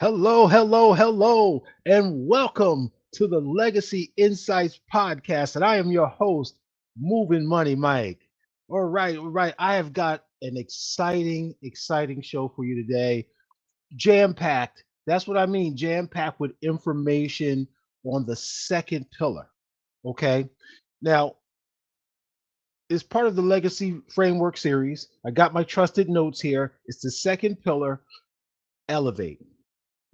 Hello, hello, hello, and welcome to the Legacy Insights podcast. And I am your host, Moving Money Mike. All right. I have got an exciting show for you today. Jam packed. That's what I mean. Jam packed with information on the second pillar. Okay. Now, it's part of the Legacy Framework series. I got my trusted notes here. It's the second pillar, elevate.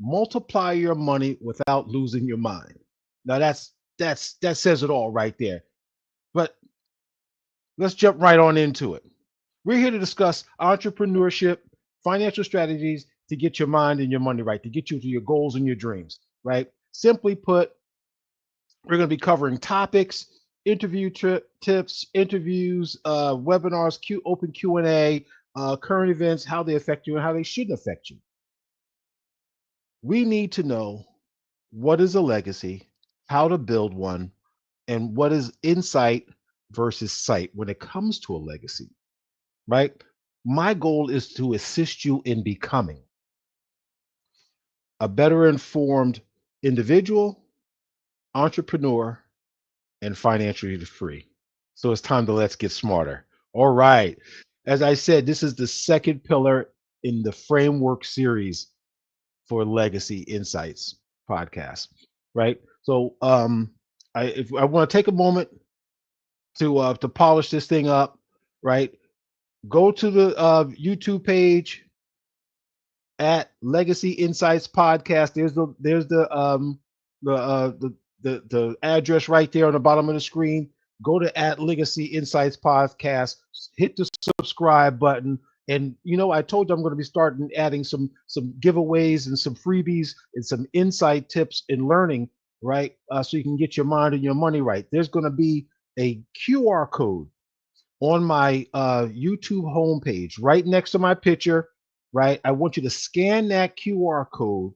Multiply your money without losing your mind. Now that says it all right there. But let's jump right on into it. We're here to discuss entrepreneurship, financial strategies to get your mind and your money right, to get you to your goals and your dreams, right? Simply put, we're going to be covering topics, tips, interviews, webinars, open Q&A, current events, how they affect you and how they shouldn't affect you. We need to know what is a legacy, how to build one, and what is insight versus sight when it comes to a legacy, right? My goal is to assist you in becoming a better informed individual, entrepreneur, and financially free. So it's time to let's get smarter. All right. As I said, this is the second pillar in the framework series for Legacy Insights podcast, right? So if I want to take a moment to polish this thing up, right? Go to the YouTube page at Legacy Insights Podcast. There's the address right there on the bottom of the screen. Go to at Legacy Insights Podcast. Hit the subscribe button. And I told you I'm going to be starting adding some giveaways and some freebies and some insight tips in learning, right? So you can get your mind and your money right. There's going to be a QR code on my YouTube homepage, right next to my picture, right? I want you to scan that QR code,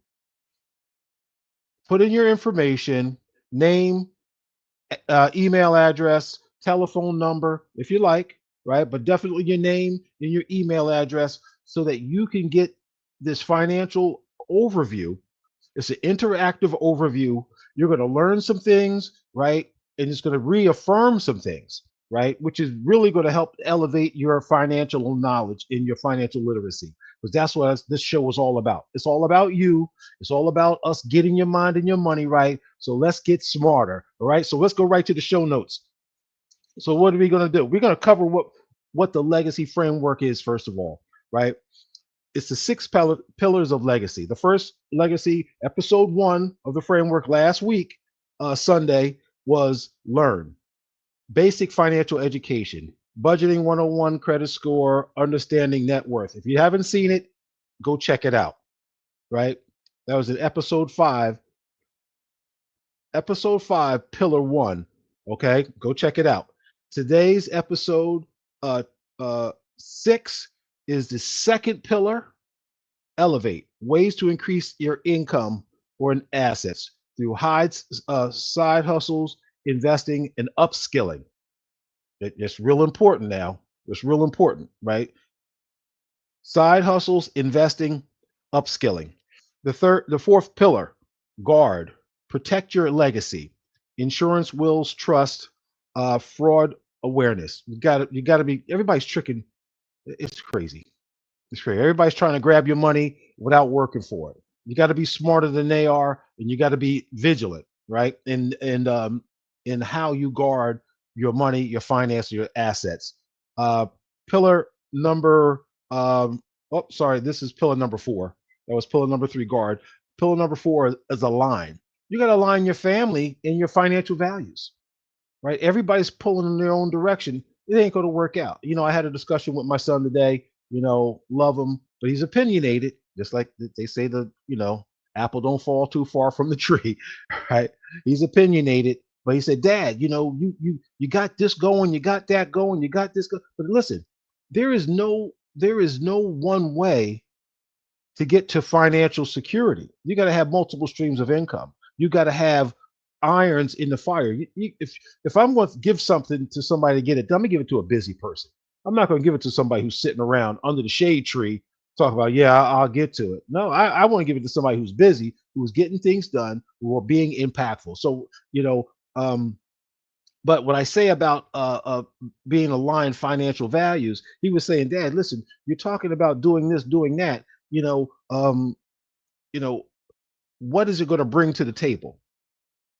put in your information, name, email address, telephone number, if you like, right? But definitely your name and your email address so that you can get this financial overview. It's an interactive overview. You're going to learn some things, right? And it's going to reaffirm some things, right? Which is really going to help elevate your financial knowledge and your financial literacy, because that's what this show is all about. It's all about you. It's all about us getting your mind and your money right. So let's get smarter. All right. So let's go right to the show notes. So what are we going to do? We're going to cover what the legacy framework is, first of all, right? It's the six pillars of legacy. The first legacy, episode 1 of the framework last week, Sunday, was learn. Basic financial education, budgeting 101, credit score, understanding net worth. If you haven't seen it, go check it out, right? That was in episode 5. Episode 5, pillar 1. Okay, go check it out. Today's episode uh, 6 is the second pillar, elevate, ways to increase your income or assets through side hustles, investing, and upskilling. It's real important now. It's real important, right? Side hustles, investing, upskilling. The fourth pillar, guard, protect your legacy, insurance, wills, trust, fraud awareness. You got to be. Everybody's tricking. It's crazy. It's crazy. Everybody's trying to grab your money without working for it. You got to be smarter than they are, and you got to be vigilant, right? In how you guard your money, your finance, your assets. Uh, pillar number. Oh, sorry. This is pillar number 4. That was pillar number 3. Guard. Pillar number 4 is align. You got to align your family and your financial values, right? Everybody's pulling in their own direction. It ain't going to work out. I had a discussion with my son today. Love him, but he's opinionated, just like they say apple don't fall too far from the tree, right? He's opinionated, but he said, Dad, you got this going, you got that going, you got this going. But listen, there is no one way to get to financial security. You got to have multiple streams of income. You got to have irons in the fire. If I'm going to give something to somebody to get it done, I'm going to give it to a busy person. I'm not going to give it to somebody who's sitting around under the shade tree Talk about, yeah, I'll get to it. No, I want to give it to somebody who's busy, who's getting things done, who are being impactful. So, um, but what I say about being aligned financial values, he was saying, Dad, listen, you're talking about doing this, doing that. You know, um, you know, what is it going to bring to the table?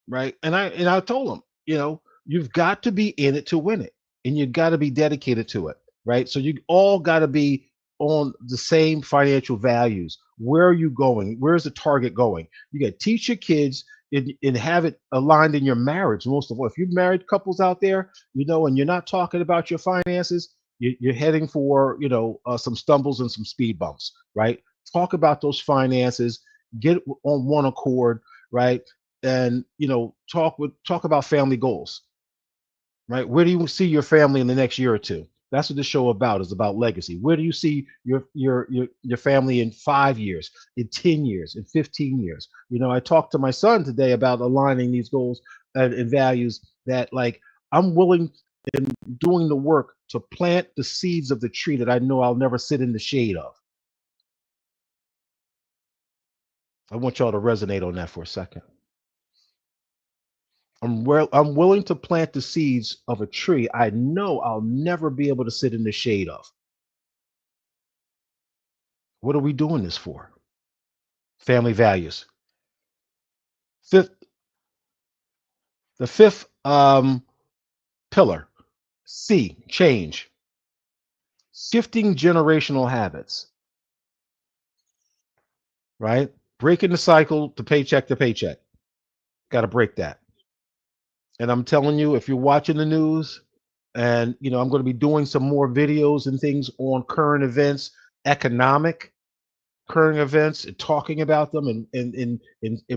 Right? And I told him, you've got to be in it to win it, and you've got to be dedicated to it, right? So you all got to be on the same financial values. Where are you going? Where's the target going? You got to teach your kids and have it aligned in your marriage. Most of all, if you've married couples out there, and you're not talking about your finances, you're heading for some stumbles and some speed bumps, right? Talk about those finances, get on one accord, right? And talk about family goals, right? Where do you see your family in the next year or two? That's what the show about, is about legacy. Where do you see your family in 5 years, in 10 years, in 15 years? I talked to my son today about aligning these goals and values, that, like, I'm willing and doing the work to plant the seeds of the tree that I know I'll never sit in the shade of. I want y'all to resonate on that for a second. I'm willing to plant the seeds of a tree I know I'll never be able to sit in the shade of. What are we doing this for? Family values. Fifth, the fifth pillar, C, change. Shifting generational habits, right? Breaking the cycle to paycheck. Got to break that. And I'm telling you, if you're watching the news, and I'm going to be doing some more videos and things on current events, economic current events, and talking about them, and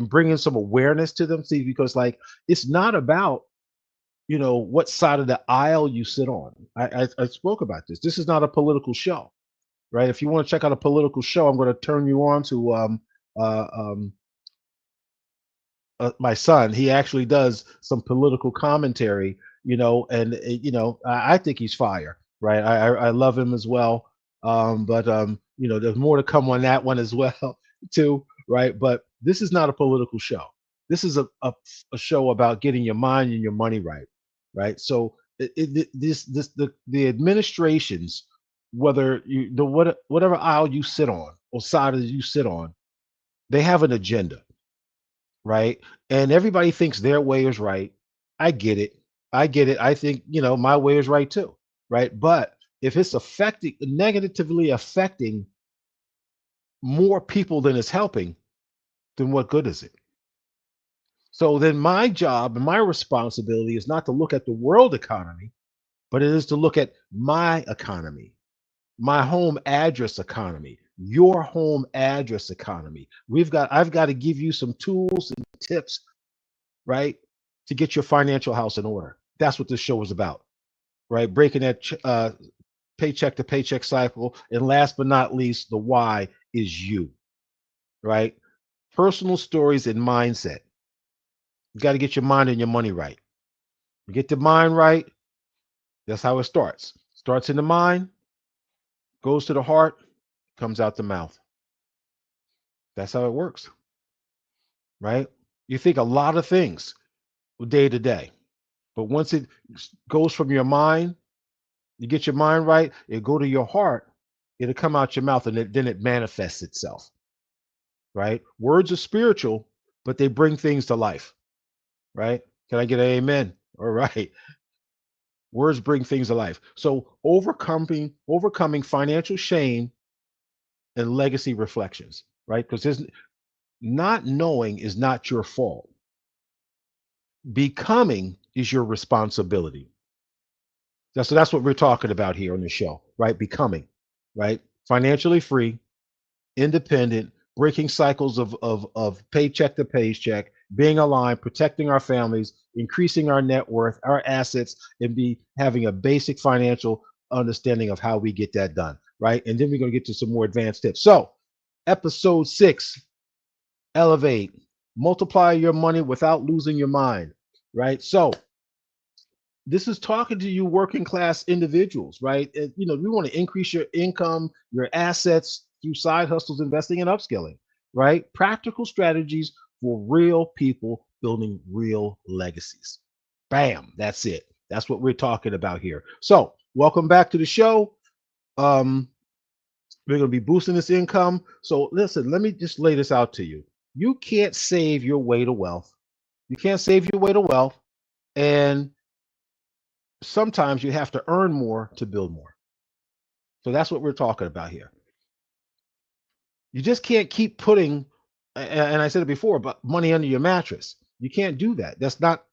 bringing some awareness to them. See, because, like, it's not about what side of the aisle you sit on. I spoke about this. This is not a political show, right? If you want to check out a political show, I'm going to turn you on to uh, um, my son. He actually does some political commentary, and I think he's fire, right? I love him as well. But there's more to come on that one as well, too, right? But this is not a political show. This is a show about getting your mind and your money right, right? So the administrations, whether whatever aisle you sit on or side that you sit on, they have an agenda, right? And everybody thinks their way is right. I get it. I get it. I think, my way is right too, right? But if it's negatively affecting more people than it's helping, then what good is it? So then my job and my responsibility is not to look at the world economy, but it is to look at my economy, my home address economy, your home address economy. I've got to give you some tools and tips, right, to get your financial house in order. That's what this show is about, right? Breaking that paycheck to paycheck cycle. And last but not least, the why is you, right? Personal stories and mindset. You got to get your mind and your money right. You get the mind right, that's how it starts. Starts in the mind, goes to the heart, comes out the mouth. That's how it works, right? You think a lot of things day to day, but once it goes from your mind, you get your mind right, it go to your heart, it'll come out your mouth, and then it manifests itself, right? Words are spiritual, but they bring things to life, right? Can I get an amen? All right. Words bring things to life. So overcoming financial shame and legacy reflections, right? Because there's not knowing is not your fault. Becoming is your responsibility. That's what we're talking about here on the show, right? Becoming, right? Financially free, independent, breaking cycles of paycheck to paycheck, being aligned, protecting our families, increasing our net worth, our assets, and be having a basic financial understanding of how we get that done, right? And then we're going to get to some more advanced tips. So, episode 6, elevate, multiply your money without losing your mind, right? So, this is talking to you working class individuals, right? We want to increase your income, your assets through side hustles, investing, and upskilling, right? Practical strategies for real people building real legacies. Bam, that's it. That's what we're talking about here. So, welcome back to the show. Um, we're going to be boosting this income. So, listen, let me just lay this out to you. You can't save your way to wealth. You can't save your way to wealth. And sometimes you have to earn more to build more. So that's what we're talking about here. You just can't keep putting, and I said it before, but money under your mattress. You can't do that. That's not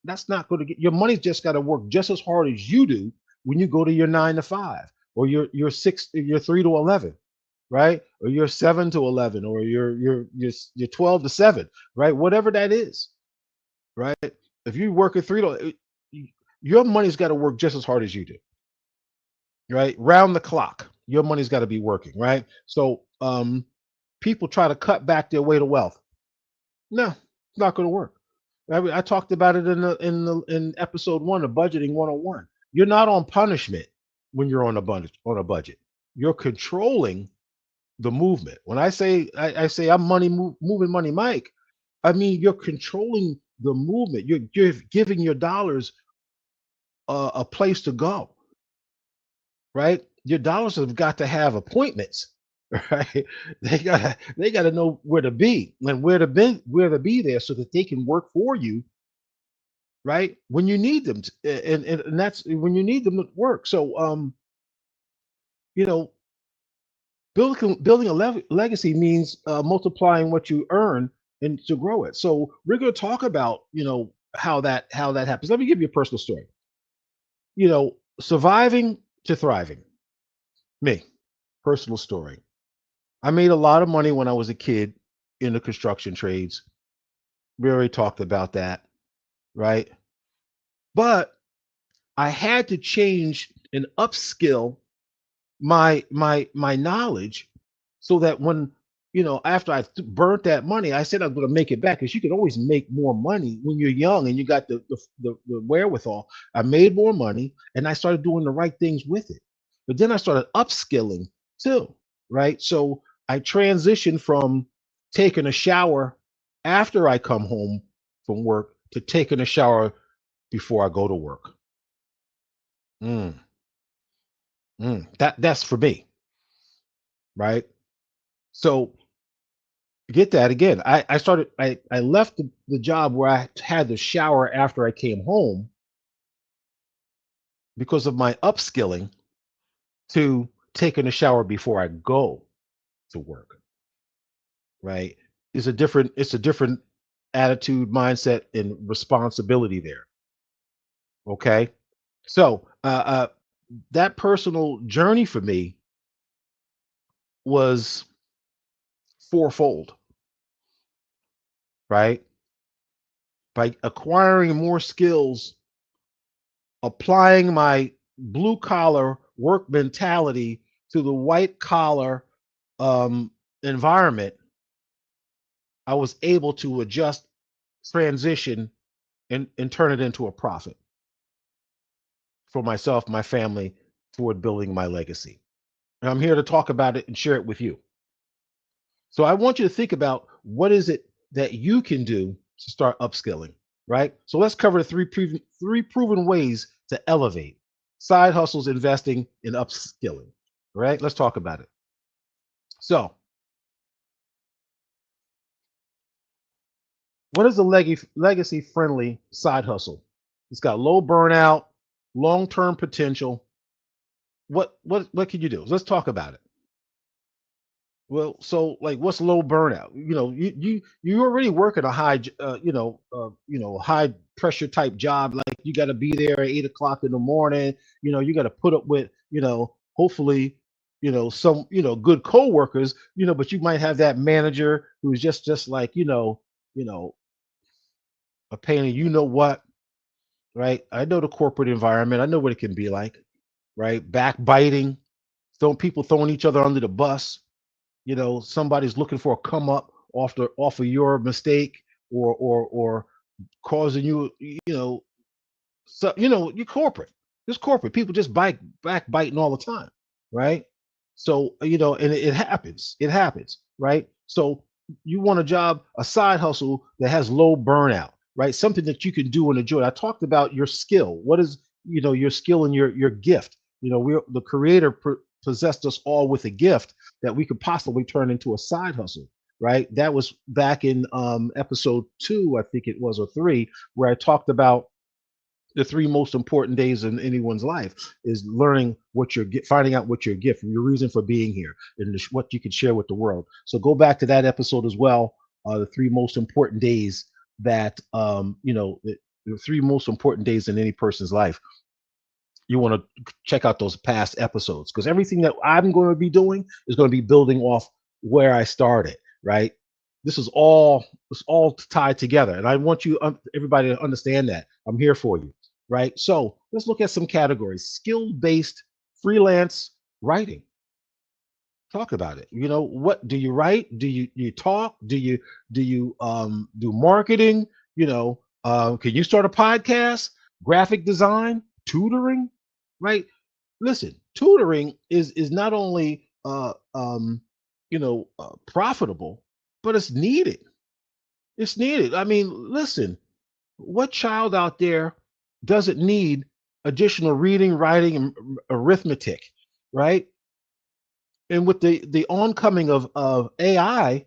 going to get your money's just got to work just as hard as you do when you go to your 9 to 5 or your 3 to 11, right? Or your 7 to 11 or your 12 to 7, right? Whatever that is, right? If you work at 3 to, your money's got to work just as hard as you do, right? Round the clock, your money's got to be working, right? So people try to cut back their way to wealth. No, it's not going to work. I talked about it in episode 1 of budgeting 101. You're not on punishment when you're on a budget. You're controlling the movement. When I say I'm moving money, Mike, I mean you're controlling the movement. You're giving your dollars a place to go, right? Your dollars have got to have appointments, right? They gotta know where to be and where to be there so that they can work for you, right? When you need them, and that's when you need them to work. So, you know, building a legacy means multiplying what you earn and to grow it. So we're going to talk about how that happens. Let me give you a personal story. Surviving to thriving. Me, personal story. I made a lot of money when I was a kid in the construction trades. We already talked about that, right? But I had to change and upskill my knowledge so that when after burnt that money, I said I'm going to make it back because you can always make more money when you're young and you got the wherewithal. I made more money and I started doing the right things with it. But then I started upskilling too, right? So I transitioned from taking a shower after I come home from work to taking a shower before I go to work. Mm, that's for me, right? So get that again. I left the job where I had to shower after I came home because of my upskilling to taking a shower before I go to work, right? It's a different attitude, mindset, and responsibility there. Okay. So that personal journey for me was fourfold, right? By acquiring more skills, applying my blue collar work mentality to the white collar um, environment, I was able to adjust, transition, and turn it into a profit for myself, my family, toward building my legacy. And I'm here to talk about it and share it with you. So I want you to think about what is it that you can do to start upskilling, right? So let's cover the three proven ways to elevate side hustles, investing, and upskilling. Right? Let's talk about it. So, what is a legacy friendly side hustle? It's got low burnout, long term potential. What can you do? Let's talk about it. Well, so like, what's low burnout? You already work at a high pressure type job. Like you got to be there at 8 o'clock in the morning. You got to put up with hopefully some good coworkers. But you might have that manager who's just like you know a pain in what, right? I know the corporate environment. I know what it can be like, right? Backbiting, people throwing each other under the bus. Somebody's looking for a come up off of your mistake or causing you know so you corporate. It's corporate. People just backbiting all the time, right? So, and it happens. It happens, right? So you want a job, a side hustle that has low burnout, right? Something that you can do and enjoy. I talked about your skill. What is, your skill and your gift? We're the creator possessed us all with a gift that we could possibly turn into a side hustle, right? That was back in episode 2, I think it was, or 3, where I talked about the 3 most important days in anyone's life is learning what your finding out what your gift, your reason for being here, and what you can share with the world. So go back to that episode as well. The 3 most important days that the 3 most important days in any person's life. You want to check out those past episodes because everything that I'm going to be doing is going to be building off where I started. Right. This is all tied together, and I want you everybody to understand that I'm here for you. Right. So let's look at some categories: skill based freelance writing. Talk about it. What do you write? Do you talk? Do you marketing? Can you start a podcast? Graphic design, tutoring, right? Listen, tutoring is not only profitable, but it's needed. It's needed. I mean, listen, what child out there doesn't need additional reading, writing, and arithmetic, right? And with the oncoming of AI,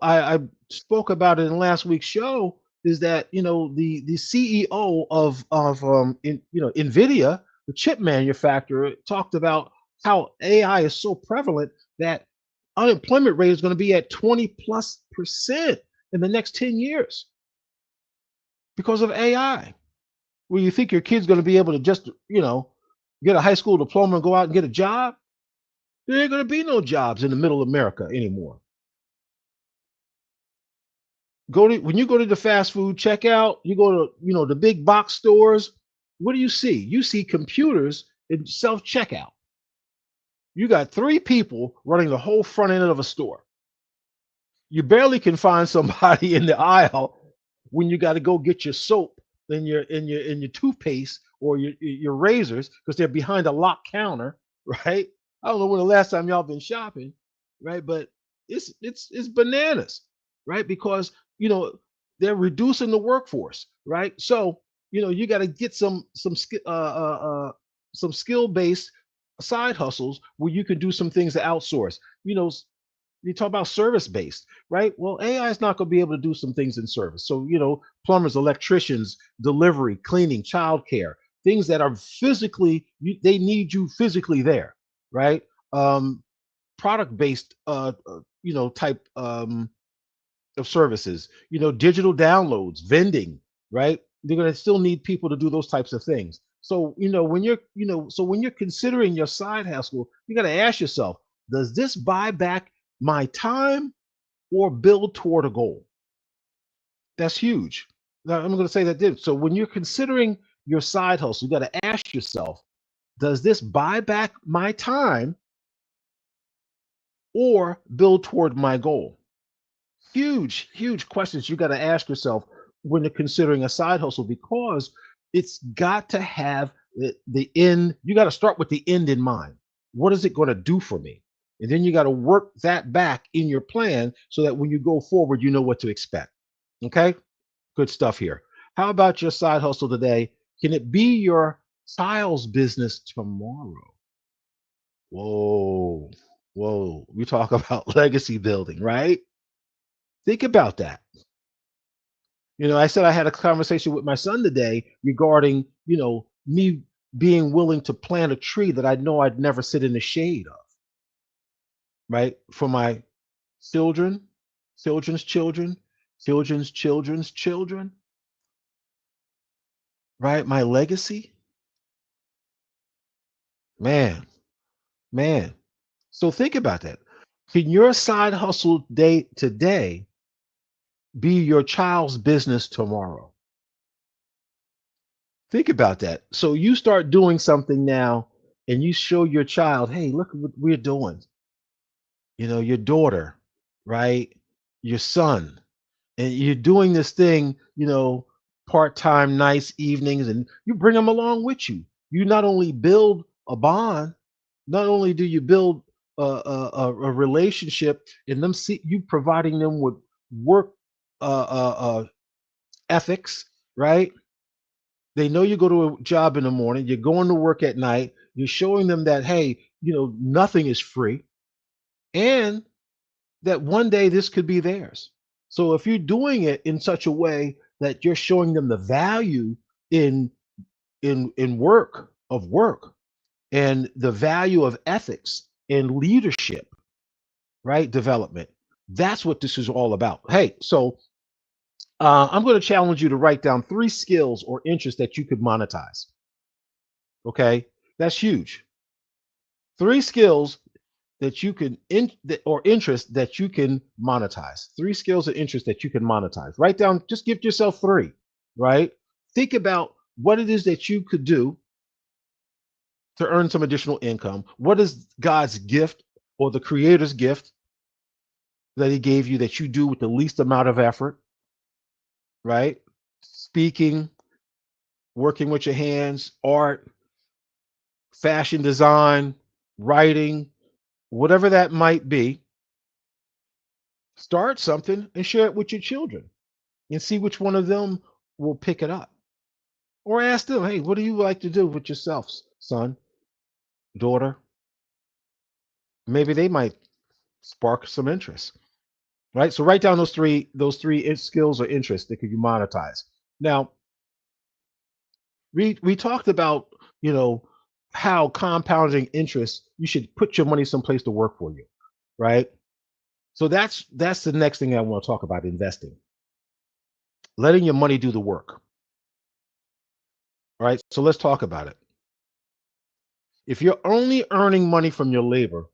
I spoke about it in last week's show. Is that the CEO of Nvidia, the chip manufacturer, talked about how AI is so prevalent that unemployment rate is going to be at 20+% in the next 10 years because of AI. Where you think your kid's going to be able to just get a high school diploma and go out and get a job? There ain't going to be no jobs in the middle of America anymore. When you go to the fast food checkout, you go to the big box stores. What do you see? You see computers in self checkout. You got 3 people running the whole front end of a store. You barely can find somebody in the aisle when you got to go get your soap and your toothpaste or your razors because they're behind a locked counter, right? I don't know when the last time y'all been shopping, right? But it's bananas, right? Because they're reducing the workforce, right? So you got to get some skill based side hustles where you can do some things to outsource. You talk about service based, right? Well, AI is not going to be able to do some things in service. So, plumbers, electricians, delivery, cleaning, childcare, things that are physically, they need you physically there, right? Product based, type of services, digital downloads, vending, right? They're going to still need people to do those types of things. So, when you're considering your side hustle, you got to ask yourself, does this buy back my time or build toward a goal? That's huge. Now, I'm going to say that this. So when you're considering your side hustle, you got to ask yourself, does this buy back my time or build toward my goal? Huge, huge questions you got to ask yourself when you're considering a side hustle because it's got to have the end. You got to start with the end in mind. What is it going to do for me? And then you got to work that back in your plan so that when you go forward, you know what to expect. Okay? Good stuff here. How about your side hustle today? Can it be your child's business tomorrow? Whoa, whoa. We talk about legacy building, right? Think about that. I said I had a conversation with my son today regarding, me being willing to plant a tree that I know I'd never sit in the shade of, right? For my children, children's children, children's children's children, right? My legacy, man, man. So think about that. Can your side hustle day today be your child's business tomorrow? Think about that. So you start doing something now and you show your child, hey, look what we're doing. Your daughter, right? Your son. And you're doing this thing, part-time, nice evenings, and you bring them along with you. You not only build a bond, Not only do you build a relationship and them see you providing them with work ethics, right? They know you go to a job in the morning, you're going to work at night, you're showing them that, hey, nothing is free, and that one day this could be theirs. So if you're doing it in such a way that you're showing them the value in in work and the value of ethics and leadership, right? Development. That's what this is all about. Hey, so I'm going to challenge you to write down 3 skills or interests that you could monetize. Okay, that's huge. 3 skills that you can or interest that you can monetize. 3 skills or interests that you can monetize. Write down. Just give yourself 3. Right. Think about what it is that you could do to earn some additional income. What is God's gift or the Creator's gift that He gave you that you do with the least amount of effort? Right. Speaking, working with your hands, art, fashion design, writing, whatever that might be. Start something and share it with your children and see which one of them will pick it up. Or ask them, hey, what do you like to do with yourself, son, daughter? Maybe they might spark some interest. Right. So write down those three skills or interests that could you monetize. Now, we talked about, you know, how compounding interest, you should put your money someplace to work for you. Right. So that's the next thing I want to talk about, investing. Letting your money do the work. All right. So let's talk about it. If you're only earning money from your labor,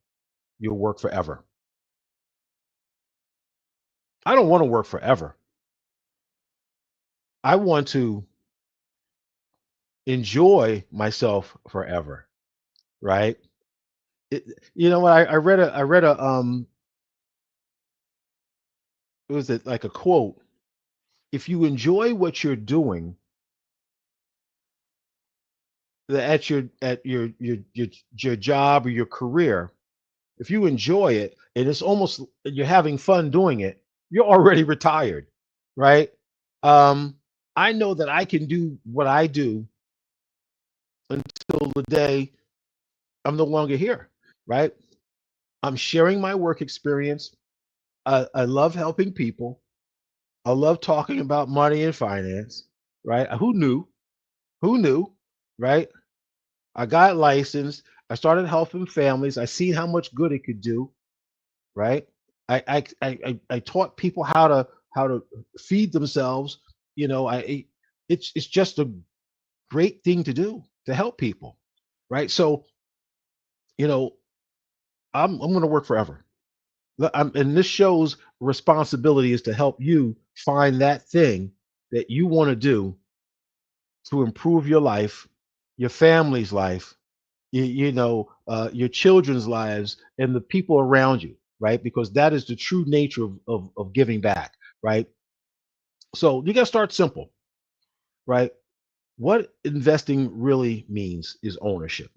you'll work forever. I don't want to work forever. I want to enjoy myself forever, right? It, you know what? I read a it was like a quote. If you enjoy what you're doing at your job or your career, if you enjoy it and it's almost you're having fun doing it, you're already retired, right? Um, I know that I can do what I do until the day I'm no longer here, right? I'm sharing my work experience. I love helping people. I love talking about money and finance, right? Who knew? Who knew? Right? I got licensed. I started helping families. I seen how much good it could do, right? I taught people how to feed themselves. It's just a great thing to do to help people, right? So you know I'm going to work forever. And this show's responsibility is to help you find that thing that you want to do to improve your life, your family's life, your children's lives, and the people around you, right? Because that is the true nature of giving back, right? So you got to start simple, right? What investing really means is ownership.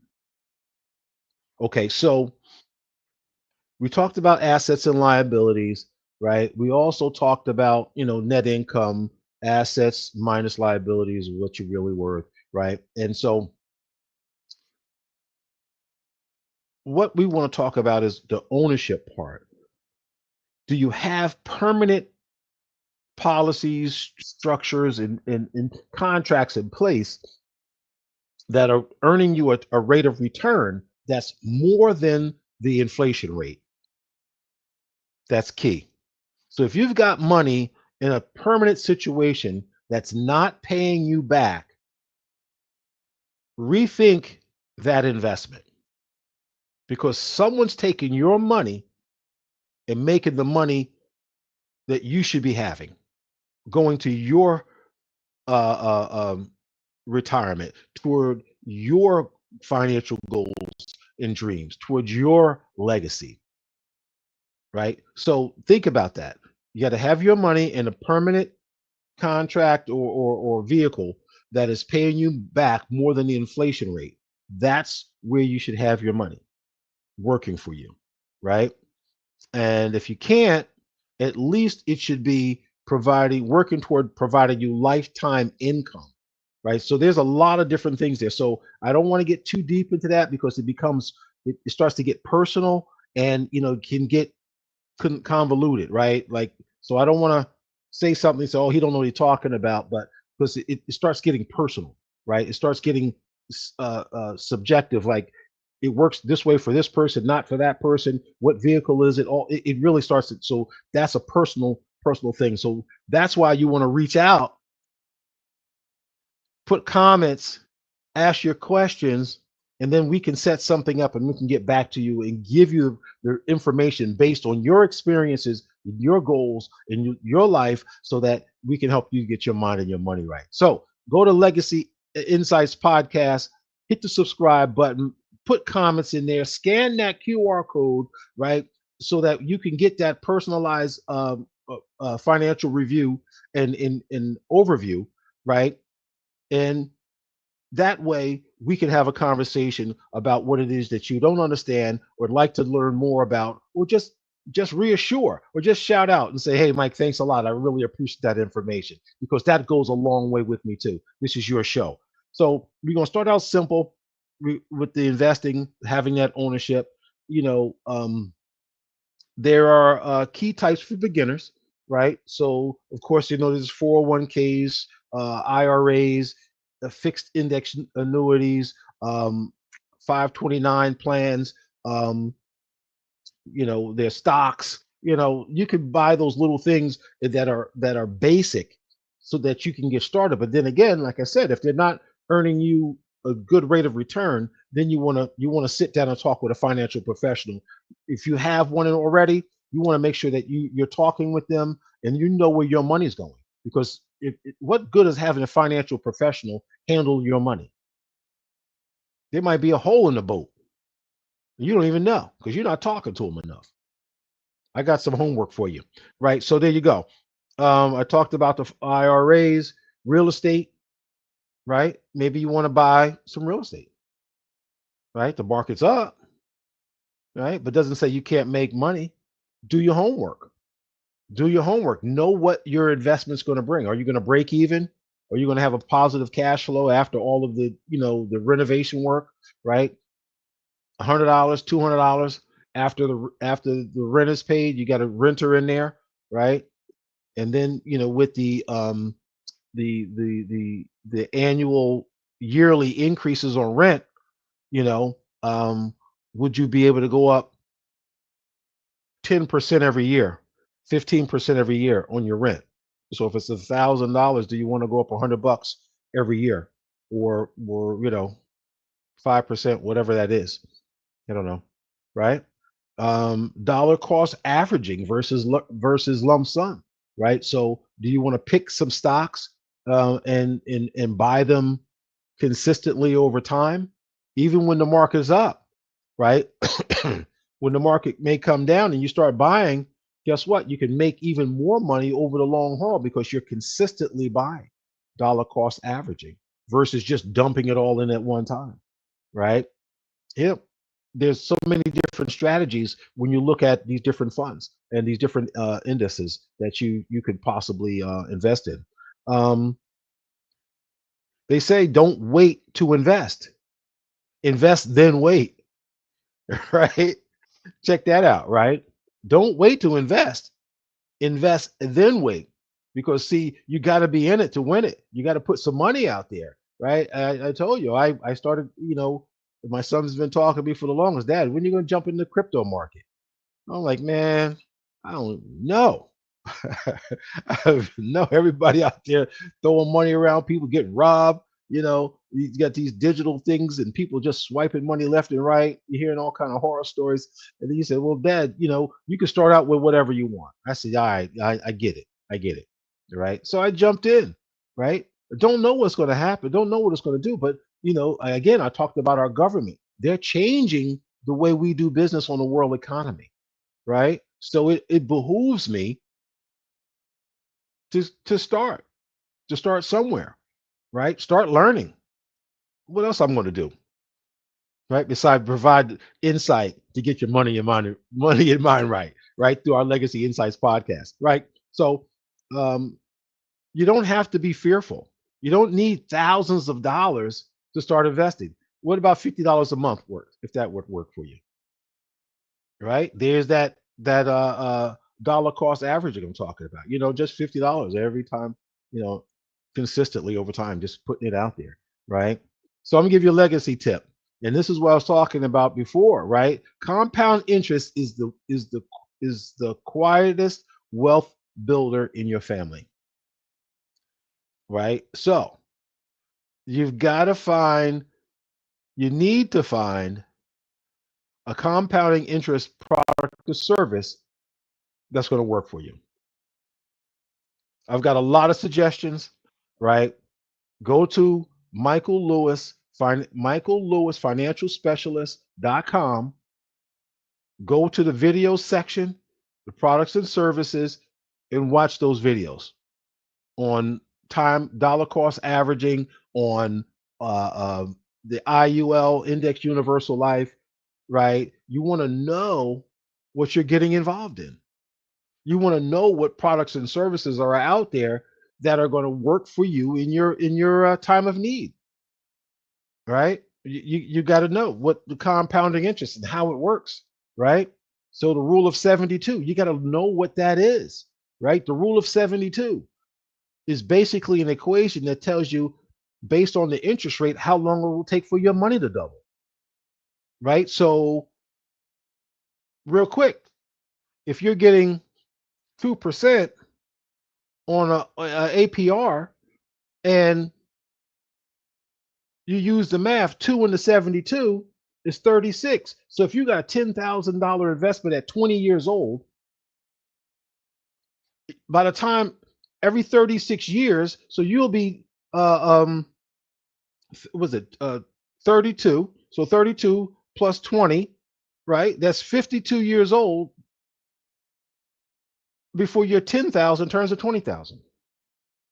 Okay, so we talked about assets and liabilities, right? We also talked about, net income, assets minus liabilities, what you're really worth, right? And so what we want to talk about is the ownership part. Do you have permanent policies, structures, and contracts in place that are earning you a rate of return that's more than the inflation rate? That's key. So if you've got money in a permanent situation that's not paying you back, rethink that investment because someone's taking your money and making the money that you should be having going to your retirement, toward your financial goals and dreams, towards your legacy, right? So think about that. You got to have your money in a permanent contract or vehicle that is paying you back more than the inflation rate. That's where you should have your money. working for you, right? And if you can't, at least it should be providing, working toward providing you lifetime income, right? So there's a lot of different things there. So I don't want to get too deep into that because it starts to get personal and, can get convoluted, right? Like, so I don't want to say something, so, oh, he don't know what he's talking about, but because it starts getting personal, right? It starts getting subjective, like it works this way for this person, not for that person. What vehicle is it? All it really starts. So that's a personal thing. So that's why you want to reach out, put comments, ask your questions, and then we can set something up and we can get back to you and give you the information based on your experiences, your goals, and your life so that we can help you get your mind and your money right. So go to Legacy Insights Podcast, hit the subscribe button, put comments in there, scan that QR code, right? So that you can get that personalized financial review and in overview, right? And that way we can have a conversation about what it is that you don't understand or like to learn more about, or just reassure or just shout out and say, hey, Mike, thanks a lot, I really appreciate that information, because that goes a long way with me too. This is your show. So we're going to start out simple with the investing, having that ownership. There are key types for beginners, right? So, of course, there's 401ks, IRAs, fixed index annuities, 529 plans, um, their stocks. You can buy those little things that are basic so that you can get started. But then again, like I said, if they're not earning you a good rate of return, then you want to sit down and talk with a financial professional. If you have one already, you want to make sure that you're talking with them and you know where your money's going. Because what good is having a financial professional handle your money? There might be a hole in the boat. You don't even know because you're not talking to them enough. I got some homework for you, right? So there you go. I talked about the IRAs, real estate, right? Maybe you want to buy some real estate, right? The market's up, right? But doesn't say you can't make money. Do your homework. Do your homework. Know what your investment's going to bring. Are you going to break even? Are you going to have a positive cash flow after all of the renovation work, right? $100, $200 after the rent is paid. You got a renter in there, right? And then with the annual yearly increases on rent, you know um would you be able to go up 10% every year, 15% every year on your rent? So if it's $1,000, do you want to go up $100 every year, or 5%, whatever that is? I don't know, right? Dollar cost averaging versus lump sum, right? So do you want to pick some stocks and buy them consistently over time, even when the market is up, right? When the market may come down and you start buying, guess what? You can make even more money over the long haul because you're consistently buying, dollar cost averaging versus just dumping it all in at one time, right? Yeah, there's so many different strategies when you look at these different funds and these different indices that you could possibly invest in. Um, they say don't wait to invest. Invest then wait, right? Check that out, right? Don't wait to invest. Invest then wait. Because see, you got to be in it to win it. You got to put some money out there, right? I told you, I started, my son's been talking to me for the longest. Dad, when are you going to jump in the crypto market? I'm like, man, I don't know. I know everybody out there throwing money around, people getting robbed. You got these digital things and people just swiping money left and right. You're hearing all kind of horror stories. And then you said, well, Dad, you can start out with whatever you want. I said, all right, I get it. I get it. All right. So I jumped in, right? Don't know what's going to happen. Don't know what it's going to do. But, again, I talked about our government. They're changing the way we do business on the world economy, right? So it behooves me to start somewhere, right? Start learning. What else I'm going to do? right? Besides provide insight to get your money and mind right, right? Through our Legacy Insights podcast, right? So um, you don't have to be fearful. You don't need thousands of dollars to start investing. What about $50 a month work, if that would work for you? Right? There's that dollar cost averaging I'm talking about. Just $50 every time, you know, consistently over time, just putting it out there, right? So I'm gonna give you a legacy tip. And this is what I was talking about before, right? Compound interest is the quietest wealth builder in your family, right? So you've got to find, you need to find a compounding interest product or service that's going to work for you. I've got a lot of suggestions, right? Go to Michael Lewis Financial Specialist.com. Go to the video section, the products and services, and watch those videos on time dollar cost averaging, on uh, uh, the IUL Index Universal Life, right? You want to know what you're getting involved in. You want to know what products and services are out there that are going to work for you in your time of need, right? You got to know what the compounding interest and how it works, right? So the rule of 72, you got to know what that is, right? The rule of 72 is basically an equation that tells you, based on the interest rate, how long it will take for your money to double, right? So real quick, if you're getting 2% on a APR, and you use the math, 2 into 72 is 36. So if you got a $10,000 investment at 20 years old, by the time every 36 years, so you'll be, was it 32? So 32 plus 20, right? That's 52 years old before your 10,000 turns to 20,000.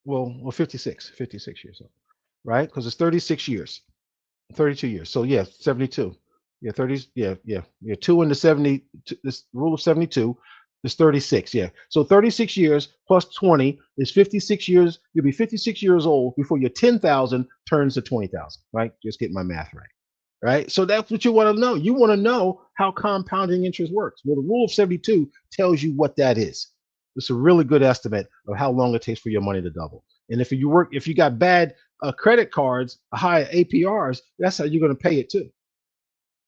Well, 56 years old, right? Because it's 36 years. 32 years. So yeah, 72. Yeah, 30. Yeah. 2 into 70. This rule of 72 is 36. Yeah. So 36 years plus 20 is 56 years. You'll be 56 years old before your 10,000 turns to 20,000. Right? Just get my math right. Right. So that's what you want to know. You want to know how compounding interest works. Well, the rule of 72 tells you what that is. It's a really good estimate of how long it takes for your money to double. And if you got bad credit cards, high APRs, that's how you're going to pay it too,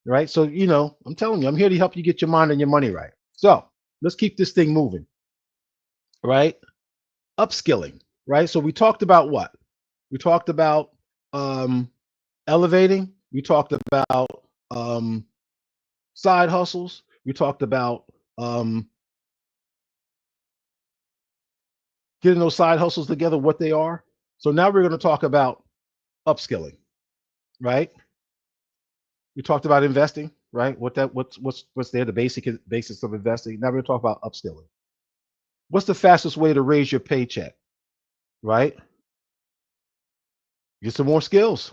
right? So I'm telling you, I'm here to help you get your mind and your money right. So let's keep this thing moving, right? Upskilling, right? So we talked about what? We talked about um, elevating. We talked about um, side hustles. We talked about um, getting those side hustles together, what they are. So now we're going to talk about upskilling, right? We talked about investing, right? What's there, the basis of investing. Now we're gonna talk about upskilling. What's the fastest way to raise your paycheck, right? Get some more skills,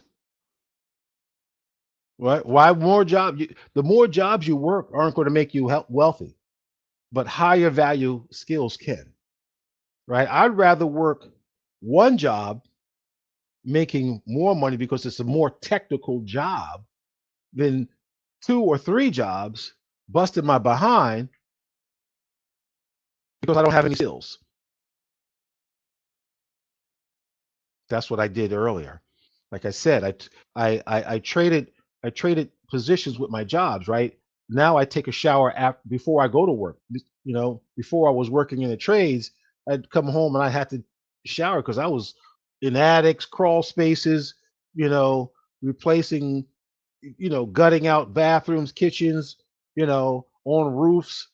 right? Why more job? The more jobs you work aren't going to make you wealthy, but higher value skills can, right? I'd rather work one job making more money because it's a more technical job than two or three jobs busting my behind because I don't have any skills. That's what I did earlier. Like I said, I traded positions with my jobs. Right now, I take a shower before I go to work. Before I was working in the trades, I'd come home and I had to shower because I was in attics, crawl spaces. You know, replacing, gutting out bathrooms, kitchens. On roofs.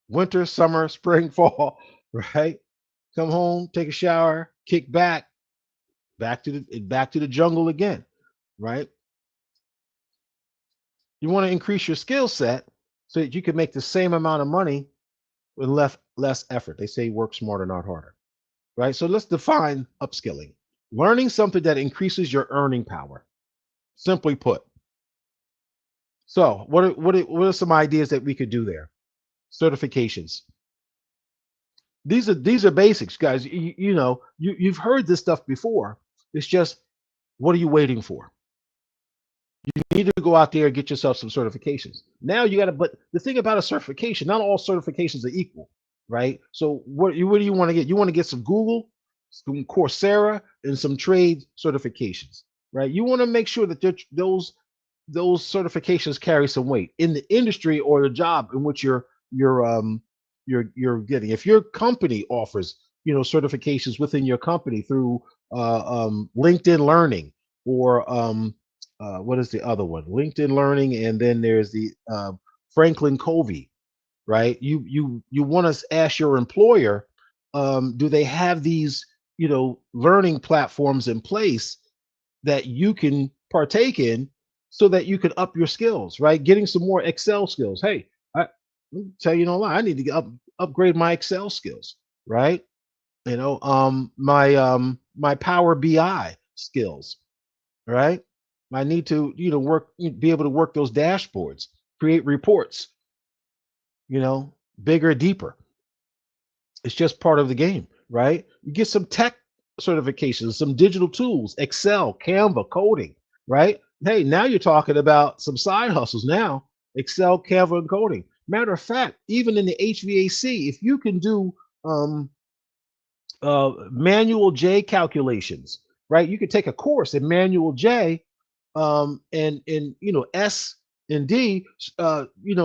Winter, summer, spring, fall. Right. Come home, take a shower, kick back to the jungle again, right? You want to increase your skill set so that you can make the same amount of money with less effort. They say work smarter, not harder, right? So let's define upskilling. Learning something that increases your earning power. Simply put. So, what are some ideas that we could do there? Certifications. These are basics, guys. You've heard this stuff before. It's just, what are you waiting for? You need to go out there and get yourself some certifications. Now you got to, but the thing about a certification, not all certifications are equal, right? So what do you want to get? You want to get some Google, some Coursera, and some trade certifications, right? You want to make sure that those certifications carry some weight in the industry or the job in which you're getting. If your company offers certifications within your company through LinkedIn Learning or what is the other one? LinkedIn Learning, and then there's the Franklin Covey, right? You want to ask your employer, do they have these learning platforms in place that you can partake in so that you can up your skills, right? Getting some more Excel skills. Hey, let me tell you no lie, I need to upgrade my Excel skills, right? My Power BI skills, right? I need to be able to work those dashboards, create reports, bigger, deeper. It's just part of the game, right? You get some tech certifications, some digital tools, Excel, Canva, coding, right? Hey, now you're talking about some side hustles now. Excel, Canva, and coding. Matter of fact, even in the HVAC, if you can do um, manual J calculations, right? You could take a course in manual J, and S and D,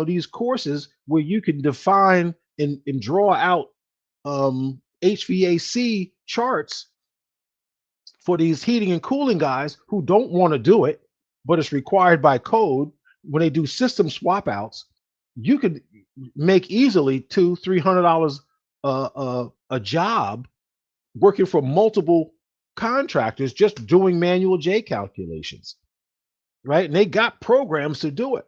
these courses where you can define and draw out HVAC charts for these heating and cooling guys who don't want to do it, but it's required by code. When they do system swap outs, you could make easily $200-300 a job working for multiple contractors just doing manual J calculations, right? And they got programs to do it.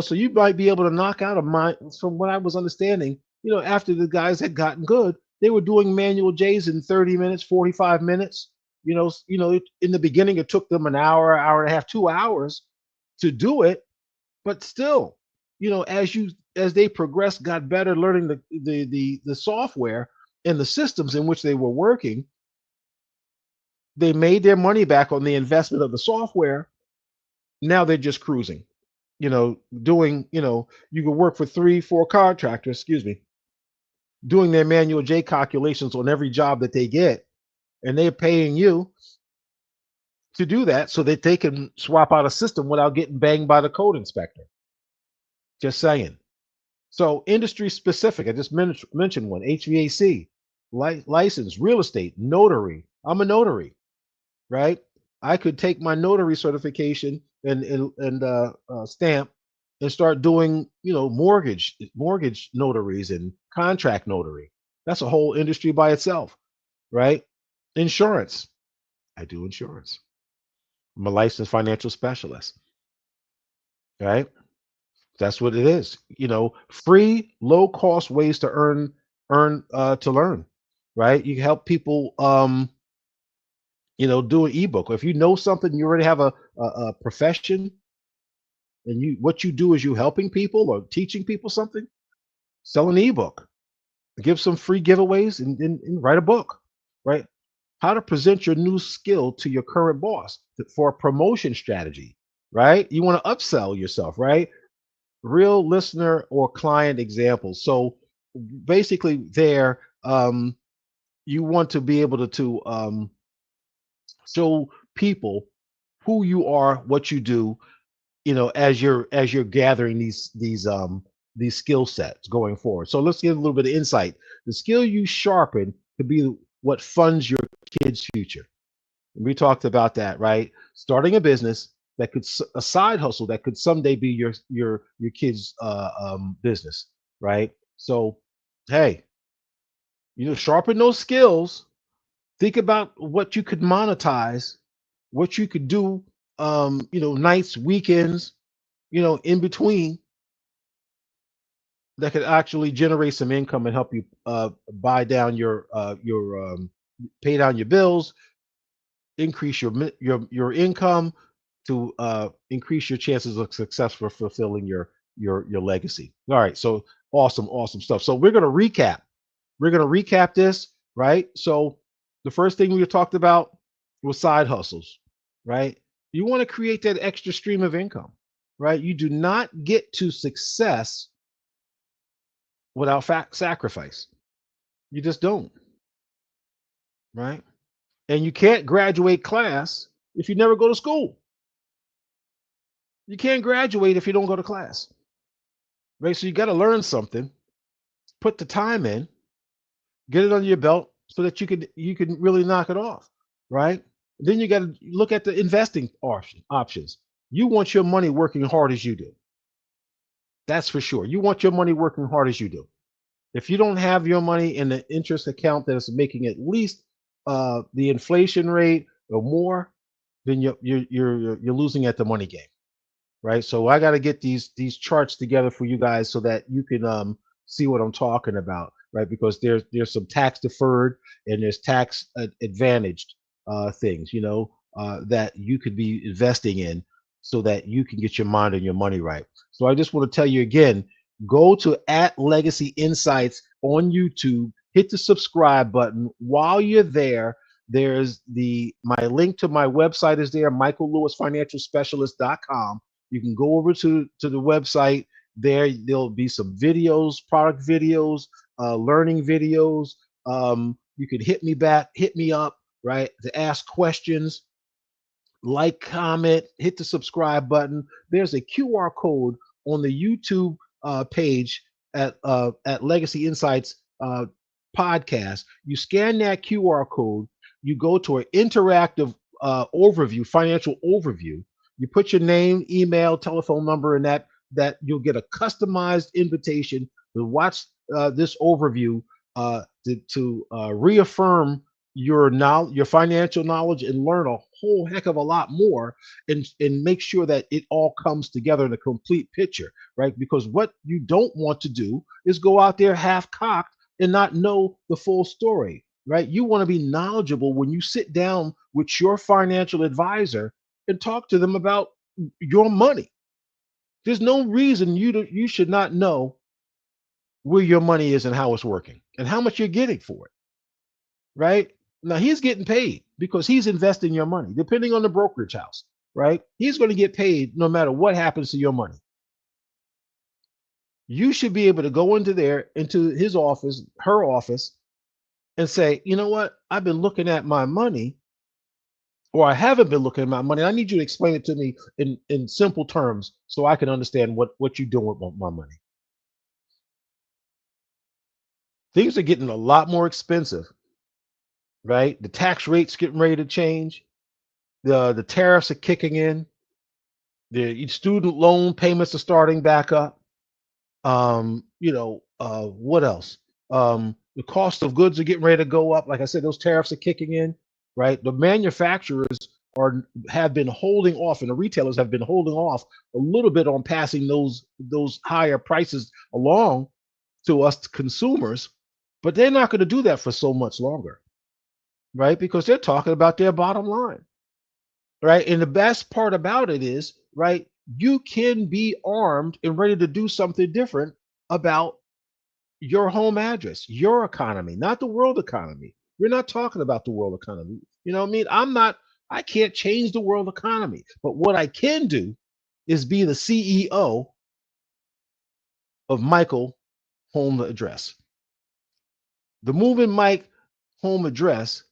So you might be able to knock out a mind. From what I was understanding, after the guys had gotten good, they were doing manual J's in 30 minutes, 45 minutes. In the beginning, it took them an hour, hour and a half, 2 hours to do it, but still, as they progressed, got better, learning the software and the systems in which they were working, they made their money back on the investment of the software. Now they're just cruising, doing, you can work for 3, 4 contractors, excuse me, doing their manual J calculations on every job that they get. And they're paying you to do that so that they can swap out a system without getting banged by the code inspector. Just saying. So industry specific, I just mentioned one, HVAC, license, real estate, notary. I'm a notary, right? I could take my notary certification and stamp and start doing, mortgage notaries and contract notary. That's a whole industry by itself, right? Insurance. I do insurance. I'm a licensed financial specialist, right? That's what it is. Free, low cost ways to to learn, right? You help people do an ebook. If you know something, you already have a profession, and what you do is you helping people or teaching people something, sell an ebook, give some free giveaways, and write a book, right? How to present your new skill to your current boss for a promotion strategy, right? You want to upsell yourself, right? Real listener or client examples. So basically, there, you want to be able to show people who you are, what you do, as you're gathering these skill sets going forward. So let's get a little bit of insight. The skill you sharpen could be what funds your kids' future. We talked about that, right? Starting a business that could a side hustle that could someday be your kids' business, right? So, hey, sharpen those skills. Think about what you could monetize, what you could do, nights, weekends, in between, that could actually generate some income and help you buy down your pay down your bills, increase your income, to increase your chances of success for fulfilling your legacy. All right, so awesome, awesome stuff. So we're gonna recap. We're gonna recap this, right? So the first thing we talked about was side hustles, right? You want to create that extra stream of income, right? You do not get to success without sacrifice. You just don't, right? And you can't graduate class if you never go to school. You can't graduate if you don't go to class, right? So you got to learn something, put the time in, get it under your belt so that you can really knock it off, right? Then you got to look at the investing options. You want your money working hard as you do. That's for sure. You want your money working hard as you do. If you don't have your money in the interest account that is making at least the inflation rate or more, then you're losing at the money game, right? So I got to get these charts together for you guys so that you can see what I'm talking about, right? Because there's some tax deferred and there's tax advantaged things, that you could be investing in so that you can get your mind and your money right. So I just want to tell you again, go to at Legacy Insights on YouTube, hit the subscribe button. While you're there, there's my link to my website is there, michaellewisfinancialspecialist.com. You can go over to the website. There'll be some videos, product videos, learning videos. You can hit me up, right, to ask questions, like, comment, hit the subscribe button. There's a QR code on the YouTube page at Legacy Insights podcast. You scan that QR code, you go to an interactive overview, financial overview. You put your name, email, telephone number, and that you'll get a customized invitation to watch this overview to reaffirm your knowledge, your financial knowledge, and learn a whole heck of a lot more, and make sure that it all comes together in a complete picture, right? Because what you don't want to do is go out there half cocked and not know the full story, right? You want to be knowledgeable when you sit down with your financial advisor and talk to them about your money. There's no reason you should not know where your money is and how it's working and how much you're getting for it, right? Now he's getting paid because he's investing your money, depending on the brokerage house, right? He's going to get paid no matter what happens to your money. You should be able to go into his office, her office, and say, you know what? I've been looking at my money, or I haven't been looking at my money. I need you to explain it to me in simple terms so I can understand what you're doing with my money. Things are getting a lot more expensive, right? The tax rates getting ready to change. The tariffs are kicking in. The student loan payments are starting back up. What else? The cost of goods are getting ready to go up. Like I said, those tariffs are kicking in, right? The manufacturers have been holding off, and the retailers have been holding off a little bit on passing those higher prices along to us consumers, but they're not going to do that for so much longer, right? Because they're talking about their bottom line, right? And the best part about it is, right, you can be armed and ready to do something different about your home address, your economy, not the world economy. We're not talking about the world economy. You know what I mean? I can't change the world economy, but what I can do is be the CEO of Michael Home Address. The Mov'n Mike home address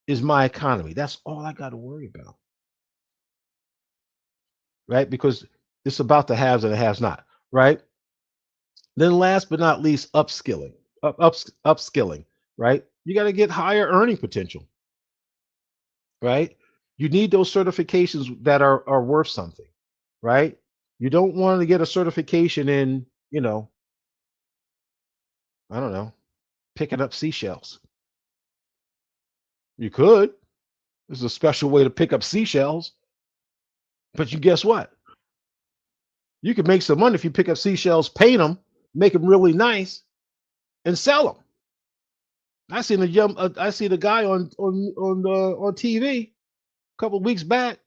is my economy. That's all I got to worry about, right? Because it's about the haves and the haves not, right? Then last but not least, upskilling, right? You got to get higher earning potential, right? You need those certifications that are worth something, right? You don't want to get a certification in, I don't know, picking up seashells. You could. There's a special way to pick up seashells, but you guess what? You can make some money if you pick up seashells, paint them, make them really nice, and sell them. I seen a guy on TV a couple of weeks back.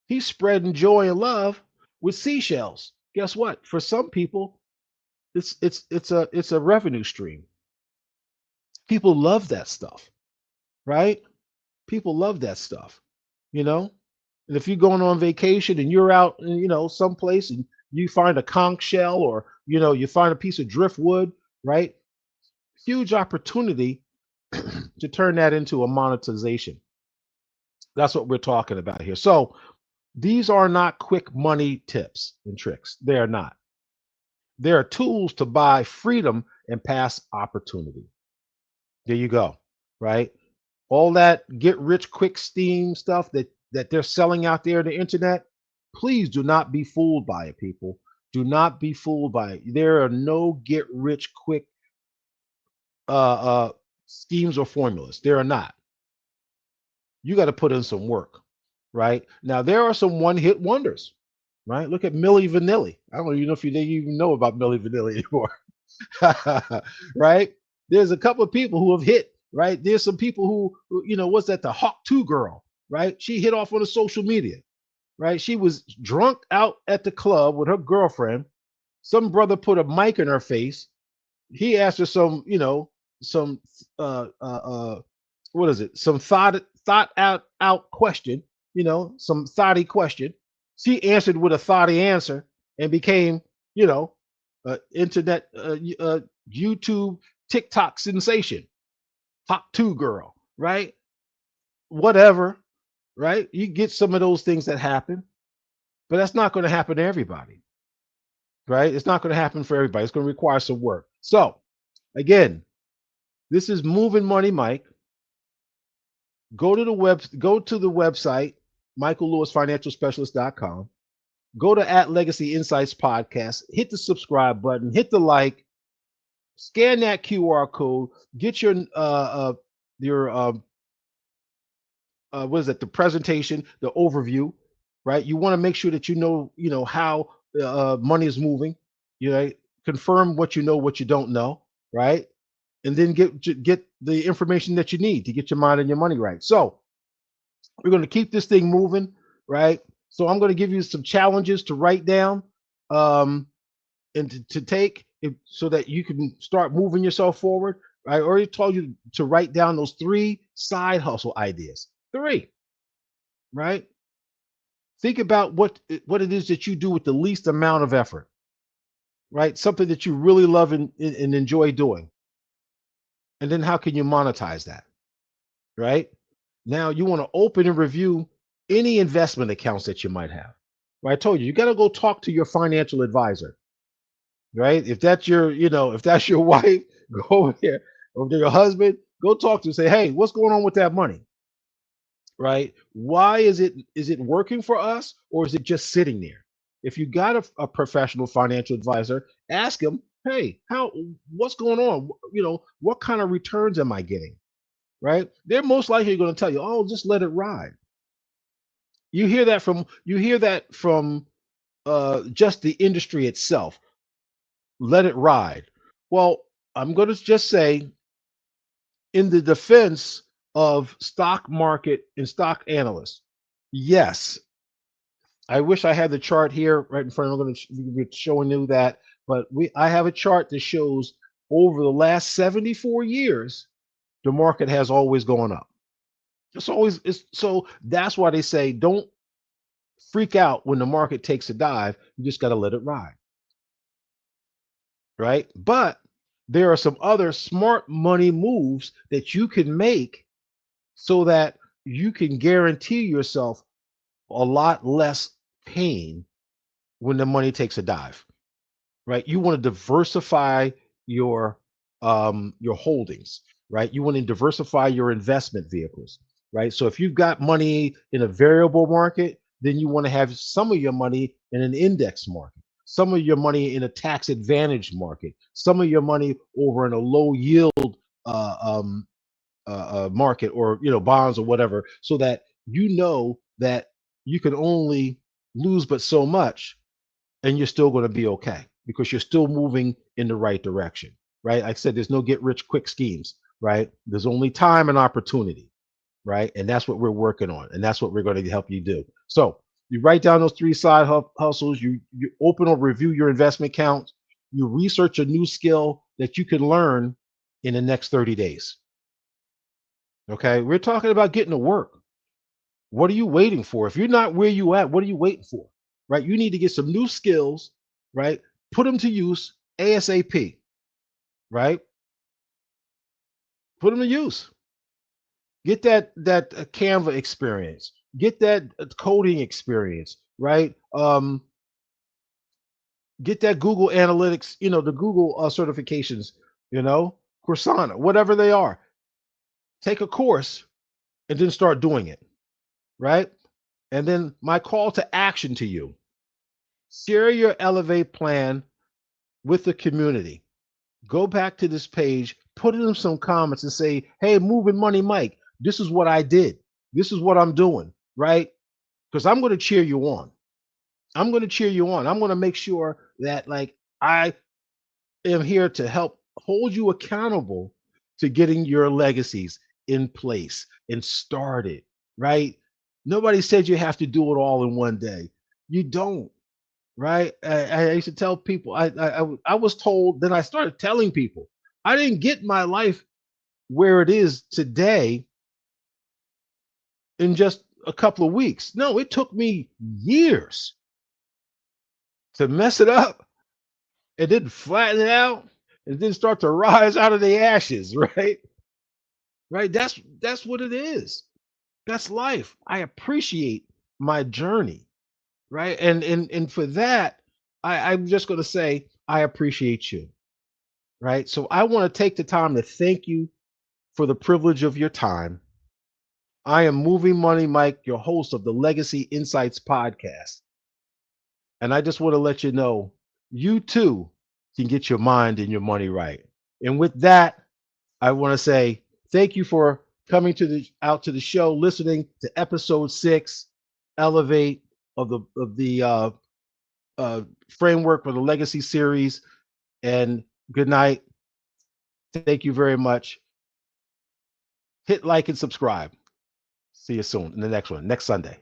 He's spreading joy and love with seashells. Guess what? For some people, it's a revenue stream. People love that stuff, right? People love that stuff, you know. And if you're going on vacation and you're out, someplace and you find a conch shell or you find a piece of driftwood, right? Huge opportunity to turn that into a monetization. That's what we're talking about here. So these are not quick money tips and tricks. They are not. They are tools to buy freedom and pass opportunity. There you go. Right? All that get rich quick steam stuff that they're selling out there on the internet, please do not be fooled by it, people. Do not be fooled by it. There are no get rich quick uh schemes or formulas. There are not. You got to put in some work, right? Now there are some one hit wonders, right? Look at Millie Vanilli. I don't even know if you didn't even know about Millie Vanilli anymore. Right? There's a couple of people who have hit, right? There's some people who what's that? The Hawk 2 girl, right? She hit off on the social media, right? She was drunk out at the club with her girlfriend. Some brother put a mic in her face. He asked her some what is it? Some thought out question, some thoughty question. She answered with a thoughty answer and became, you know, internet, YouTube, TikTok sensation, Hot 2 girl, right? Whatever, right? You get some of those things that happen, but that's not going to happen to everybody, right? It's not going to happen for everybody. It's going to require some work. So, again, this is Moving Money Mike. Go to the website, michaellewisfinancialspecialist.com. Go to at Legacy Insights Podcast, hit the subscribe button, hit the like, scan that QR code, get your what is it, the presentation, the overview, right? You want to make sure that how money is moving, right? Confirm what you know, what you don't know, right? And then get the information that you need to get your mind and your money right. So we're going to keep this thing moving, right? So I'm going to give you some challenges to write down, um, and to take so that you can start moving yourself forward. I already told you to write down those 3 side hustle ideas. 3, right? Think about what it is that you do with the least amount of effort, right? Something that you really love and enjoy doing. And then how can you monetize that, right? Now you want to open and review any investment accounts that you might have. Right? I told you, you got to go talk to your financial advisor, right? If that's your wife, go over there. Or to your husband, go talk to him, say, hey, what's going on with that money? Right? Why is it working for us, or is it just sitting there? If you got a professional financial advisor, ask him, hey, what's going on? What kind of returns am I getting? Right? They're most likely going to tell you, oh, just let it ride. You hear that from just the industry itself. Let it ride. Well, I'm going to just say, in the defense of stock market and stock analysts, yes, I wish I had the chart here right in front. I'm going to be showing you that, but I have a chart that shows over the last 74 years, the market has always gone up. So that's why they say don't freak out when the market takes a dive. You just got to let it ride, right? But there are some other smart money moves that you can make so that you can guarantee yourself a lot less pain when the money takes a dive, right? You want to diversify your your holdings, right? You want to diversify your investment vehicles, right? So if you've got money in a variable market, then you want to have some of your money in an index market, some of your money in a tax advantage market, some of your money over in a low yield uh, um, market, or bonds or whatever, so that that you can only lose but so much, and you're still going to be okay because you're still moving in the right direction, right? Like I said, there's no get rich quick schemes, right? There's only time and opportunity, right? And that's what we're working on, and that's what we're going to help you do. So You write down those three side hustles. You open or review your investment accounts. You research a new skill that you can learn in the next 30 days. Okay, we're talking about getting to work. What are you waiting for? If you're not where you at, what are you waiting for? Right? You need to get some new skills, right? Put them to use ASAP, right? Put them to use. Get that Canva experience. Get that coding experience, right? Get that Google Analytics, the Google certifications, Coursana, whatever they are. Take a course and then start doing it, right? And then my call to action to you: share your Elevate plan with the community. Go back to this page, put in some comments and say, hey, Moving Money Mike, this is what I did. This is what I'm doing, right? Because I'm going to cheer you on. I'm going to cheer you on. I'm going to make sure that I am here to help hold you accountable to getting your legacies in place and started, right? Nobody said you have to do it all in one day. You don't, right? I used to tell people, I was told, then I started telling people, I didn't get my life where it is today in just a couple of weeks. No, it took me years to mess it up and then flatten it out and then start to rise out of the ashes, right? Right? That's what it is. That's life. I appreciate my journey, right? And for that, I'm just gonna say I appreciate you, right? So I want to take the time to thank you for the privilege of your time. I am Moving Money Mike, your host of the Legacy Insights podcast. And I just want to let you know you too can get your mind and your money right. And with that, I want to say thank you for coming out to the show, listening to episode 6, Elevate of the framework for the Legacy series. And good night. Thank you very much. Hit like and subscribe. See you soon in the next one, next Sunday.